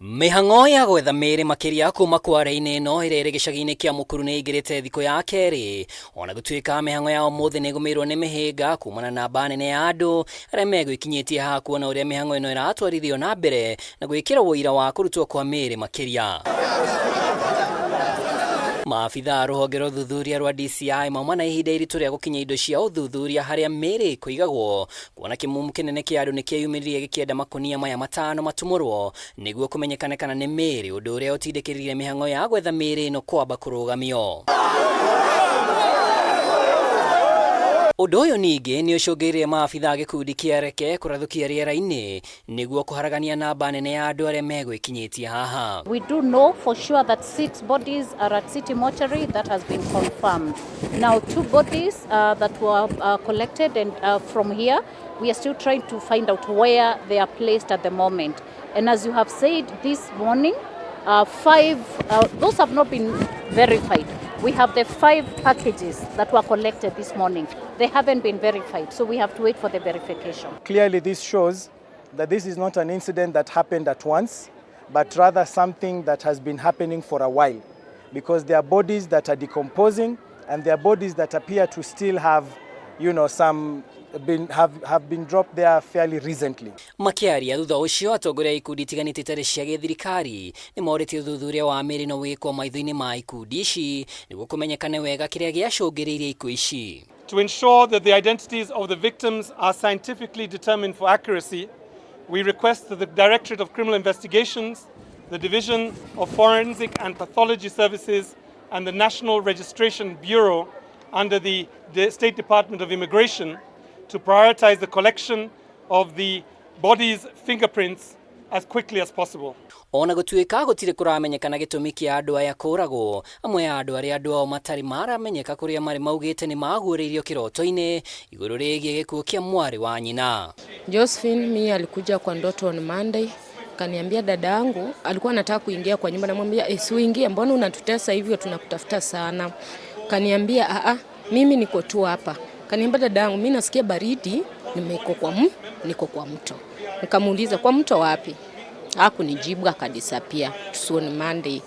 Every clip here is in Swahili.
MIHANG'O ya gwetha Miiri MAKIRIA kuma Kware-ini no irere gicagi-ini kia Mukuru ni igirite thiko ya keri ona gutuika MIHANG'O ya umuthi ni gumirwo ni mihinga kumana na namba nene ya andu aria megwikinyitie haha kuona uria MIHANG'O ino iratwarithio na mbere na gwikira wira wa kurutwo kwa Miiri MAKIRIA. Maabitha ruhonge rwa uthuthuria rwa DCI mauma na ihinda iritu ria gukinya indo cia uthuthuria haria Miiri kuigagwo kuona kimumu kinene kia andu nikieyumiririe gikienda makunia maya matano matumurwo niguo kumenyekane kana ni Miiri undu uria utindikirire MIHANG'O ya gwetha Miiri ino kwamba kurugamio. Undu uyu ningi ni ucungiire maabitha gikundi kia reke kurathukia riera-ini niguo kuharagania namba nene ya andu aria megwikinyitie haha. We do know for sure that 6 bodies are at City Mortuary. That has been confirmed. Now 2 bodies that were collected and from here we are still trying to find out where they are placed at the moment. And as you have said this morning, 5 those have not been verified. We have the 5 packages that were collected this morning. They haven't been verified, so we have to wait for the verification. Clearly this shows that this is not an incident that happened at once, but rather something that has been happening for a while, because there are bodies that are decomposing and there are bodies that appear to still have, you know, some have been dropped there fairly recently. Makiaria thutha ucio atongoria ikundi tiganite tare cia githirikari ni morite uthuthuria wa Miiri no wikwo maitho-ini ma ikundi ici niguo kumenyekane wega kiria giacungiriirie iku ici. To ensure that the identities of the victims are scientifically determined for accuracy, we request that the Directorate of Criminal Investigations, the Division of Forensic and Pathology Services and the National Registration Bureau under the State Department of Immigration to prioritize the collection of the body's fingerprints as quickly as possible. Ona gutuika gutire kuramenyekana gitumi kia andu aya kuragwo amwe ya andu aria andu ao matari maramenyeka kuria mari maugite ni maguuririo kiroto-ini iguru rigie gikuo kia mwari wa nyina. Josephine mimi alikuja kwa ndoto on Monday, kaniambia dada yangu alikuwa anataka kuingia kwa nyumba, namwambia usiingie, mbona unatutesa hivyo, tunakutafuta sana. Kaniambia mimi niko tu hapa. Kaniambia dada yangu mimi nasikia baridi, niko kwa mto. Nikamuuliza kwa mto wapi? Hakunijibu, akadisappear. Tusione Monday.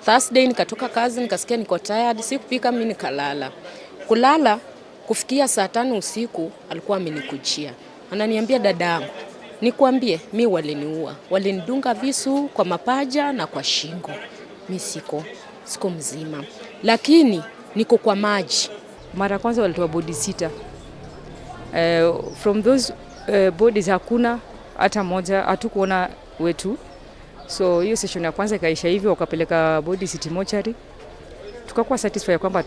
Thursday nikatoka kazi nikasikia niko tired, sikupika, mimi nikalala. Kulala kufikia saa 5 usiku alikuwa amenikujia. Ananiambia dada yangu, nikwambie mimi waliniua. Walinidunga visu kwa mapaja na kwa shingo. Mimi siko mzima. Lakini niko kwa maji. Mara kwanza walitoa body 6. From those bodies hakuna hata moja, hatukuona wetu. So hiyo session ya kwanza ikaisha hivyo, wakapeleka body City Mortuary. Tukakuwa satisfied kwamba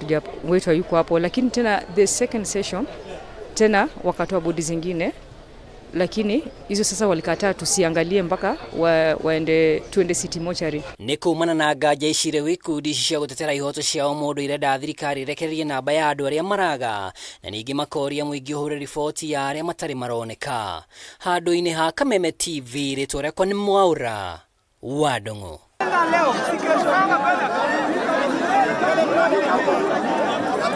wetu hayuko hapo, lakini tena the second session tena wakatoa body zingine, lakini hizo sasa walikataa tusiangalie mpaka tuende City Mortuary. Ni kumana na ngaja icire wikundi cia gutetera ihoto cia mundu irenda thirikari rekererie namba ya andu aria maraga na ningi makoria muingi uhure riboti ya aria matari maroneka. Handu-ini ha Kameme TV ritwa riakwa ni MWAURA wa NDUNG'U.